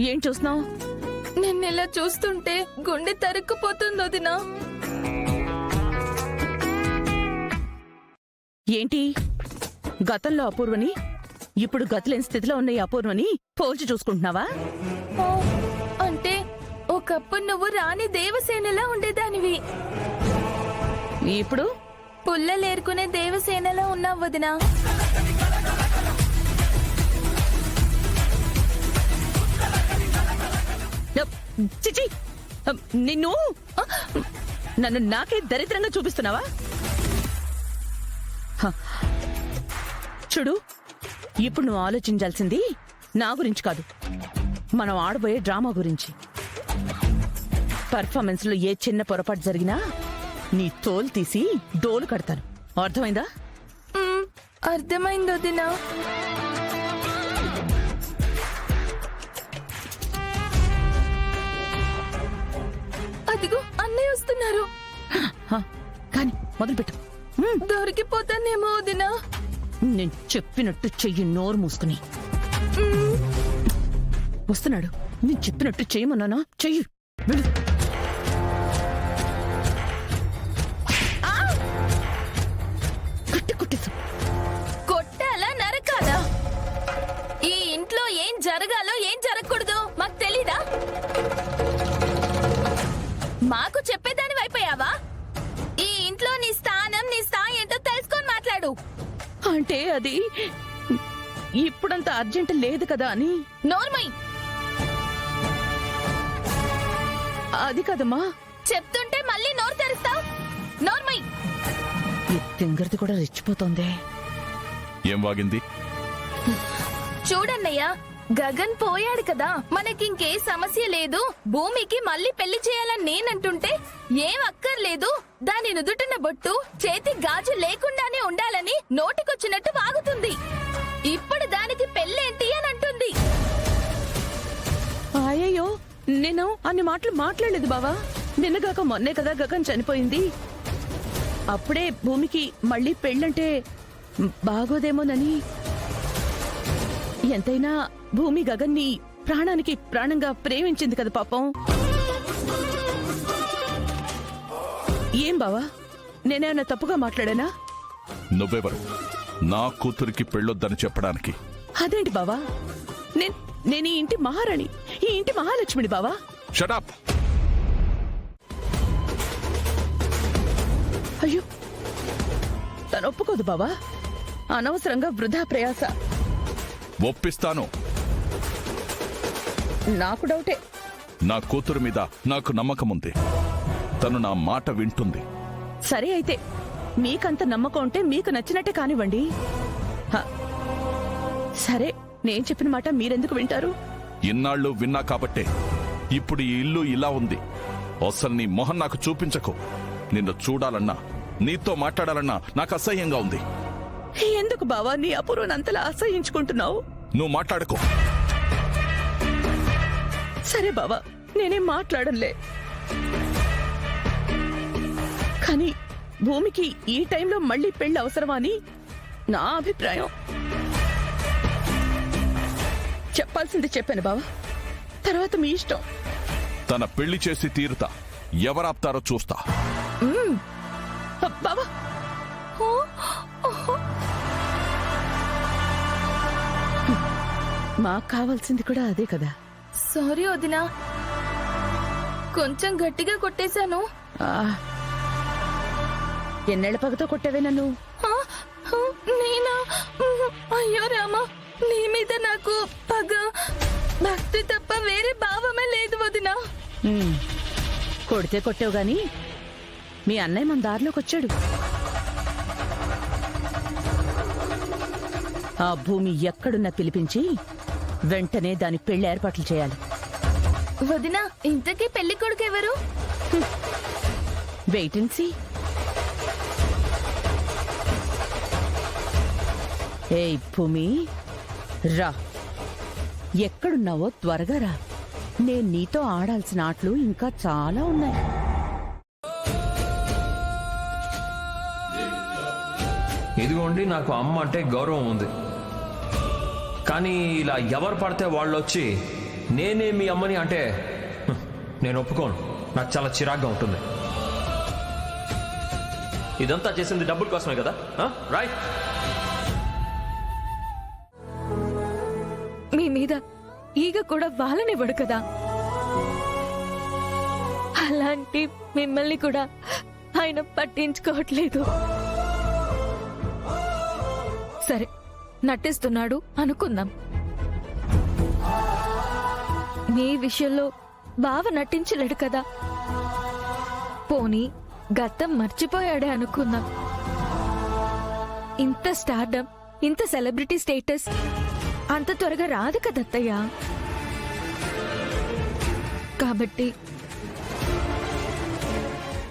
ఏం చూస్తున్నావు? నిన్నెలా చూస్తుంటే గుండె తరుక్కుపోతుంది వదినా. ఏంటి గతంలో అపూర్వని ఇప్పుడు గతలేని స్థితిలో ఉన్న ఈ అపూర్వని పోల్చి చూసుకుంటున్నావా? ఓ, అంటే ఒకప్పుడు నువ్వు రాణి దేవసేనలా ఉండేదానివి, ఇప్పుడు పుల్లలేరుకునే దేవసేనలా ఉన్నావు వదినా. చిచి, నిన్ను నన్ను నాకే దరిద్రంగా చూపిస్తున్నావా? చూడు, ఇప్పుడు నువ్వు ఆలోచించాల్సింది నా గురించి కాదు, మనం ఆడబోయే డ్రామా గురించి. పర్ఫార్మెన్స్ లో ఏ చిన్న పొరపాటు జరిగినా నీ తోలు తీసి డోలు కడతాను. అర్థమైందా? అర్థమైంది వదినా. అదిగో అన్నయ్య వస్తున్నారు. కానీ మొదలుపెట్టు. దొరికిపోతానేమో వదినా. నేను చెప్పినట్టు చెయ్యి, నోరు మూసుకుని. వస్తున్నాడు. నేను చెప్పినట్టు చెయ్యమన్నానా? చెయ్యి. వెళ్ళు. కొట్టాలా నరకాలా? ఈ ఇంట్లో ఏం జరగాలో ఏం జరగకూడదు మాకు తెలీదా? మాకు చెప్పేదాని అయిపోయావా? ఈ ఇంట్లో నీ స్థానం నీ స్థాయి ఏంటో తెలుసుకొని మాట్లాడు. అంటే అది ఇప్పుడంత అర్జెంట్ లేదు కదా అని. నోర్మై, అది కదమ్మా. చెప్తుంటే మళ్ళీ నోరు తెరుస్తావు. నోర్మై. ఈ తింగర్ది కూడా రెచ్చిపోతోంది. ఏం వాగింది? చూడన్నయ్య, గగన్ పోయాడు కదా, మనకింకే సమస్య లేదు. భూమికి మళ్ళీ పెళ్లి చేయాలని నేనంటుంటే ఏం అక్కర్లేదు, దాని నుదుటిన బొట్టు చేతి గాజు లేకుండానే ఉండాలని నోటికొచ్చినట్టు వాగుతుంది. ఇప్పుడు దానికి పెళ్ళేంటి అని అంటుంది. అయ్యో, నేను అన్ని మాటలు మాట్లాడలేదు బావా. నిన్నగాక మొన్నే కదా గగన్ చనిపోయింది. అప్పుడే భూమికి మళ్ళీ పెళ్ళంటే బాగోదేమోనని. ఎంతైనా భూమి గగన్ని ప్రాణానికి ప్రాణంగా ప్రేమించింది కదా పాపం. ఏం బావా, నేనేమన్నా తప్పుగా మాట్లాడానా? నువ్వెవరు నా కూతురికి పెళ్ళొద్దని చెప్పడానికి? అదేంటి బావా, నేను ఈ ఇంటి మహారాణి, ఈ ఇంటి మహాలక్ష్మిని బావా. Shut up. అయ్యో, తను ఒప్పుకోదు బావా. అనవసరంగా వృధా ప్రయాస. ఒప్పిస్తాను. నాకు డౌటే. నా కూతురు మీద నాకు నమ్మకం ఉంది. తను నా మాట వింటుంది. సరే అయితే, మీకంత నమ్మకం ఉంటే మీకు నచ్చినట్టే కానివ్వండి. సరే, నేను చెప్పిన మాట మీరెందుకు వింటారు? ఇన్నాళ్ళు విన్నా కాబట్టే ఇప్పుడు ఈ ఇల్లు ఇలా ఉంది. అసలు నీ మొహం నాకు చూపించకు. నిన్ను చూడాలన్నా నీతో మాట్లాడాలన్నా నాకు అసహ్యంగా ఉంది. ఎందుకు బావా నీ అపూర్వని అంతలా అసహించుకుంటున్నావు? నువ్వు మాట్లాడుకో. సరే బావా, నేనేం మాట్లాడలే. కానీ భూమికి ఈ టైంలో మళ్ళీ పెళ్లి అవసరమా అని నా అభిప్రాయం. చెప్పాల్సింది చెప్పాను బావా, తర్వాత మీ ఇష్టం. తన పెళ్లి చేసి తీరుతా. ఎవరాప్తారో చూస్తా. బావా, మాకు కావాల్సింది కూడా అదే కదా. సారీ వదినా, కొంచెం గట్టిగా కొట్టేశాను. ఎన్నేళ్ల పగతో కొట్టేవే నన్ను? నేనా? అయ్యో రామా, నీ మీద నాకు పగ భక్తి తప్ప వేరే భావమే లేదు వదినా. కొడితే కొట్టావు గాని మీ అన్నయ్య మన దారిలోకి వచ్చాడు. ఆ భూమి ఎక్కడున్నా పిలిపించి వెంటనే దాని పెళ్లి ఏర్పాట్లు చేయాలి. వదినా, ఇంతకీ పెళ్లి కొడుకు ఎవరు? Wait and see. ఏయ్ భూమి, రా. ఎక్కడున్నావో త్వరగా రా. నేను నీతో ఆడాల్సిన ఆటలు ఇంకా చాలా ఉన్నాయి. ఇదిగోండి, నాకు అమ్మ అంటే గౌరవం ఉంది. కానీ ఇలా ఎవరు పడితే వాళ్ళు వచ్చి నేనే మీ అమ్మని అంటే నేను ఒప్పుకోను. నాకు చాలా చిరాగ్గా ఉంటుంది. ఇదంతా చేసింది డబ్బుల కోసమే కదా, రైట్? మీ మీద ఈగ కూడా వాళ్ళనివ్వడు కదా, అలాంటి మిమ్మల్ని కూడా ఆయన పట్టించుకోవట్లేదు. సరే, నటిస్తున్నాడు అనుకుందాం. మీ విషయంలో బావ నటించలేడు కదా, పోనీ గతం మర్చిపోయాడే అనుకుందాం. ఇంత స్టార్డమ్, ఇంత సెలబ్రిటీ స్టేటస్ అంత త్వరగా రాదు కదత్తయ్య. కాబట్టి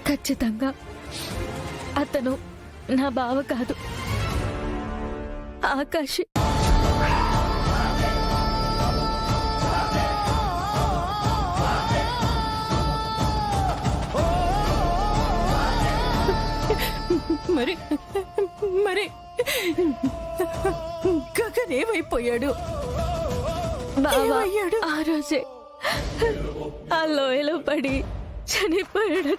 ఖచ్చితంగా అతను నా బావ కాదు, ఆకాష్. మరి మరి గగన్ ఏమైపోయాడు? బావ ఆ రోజే ఆ లోయలో పడి చనిపోయాడు.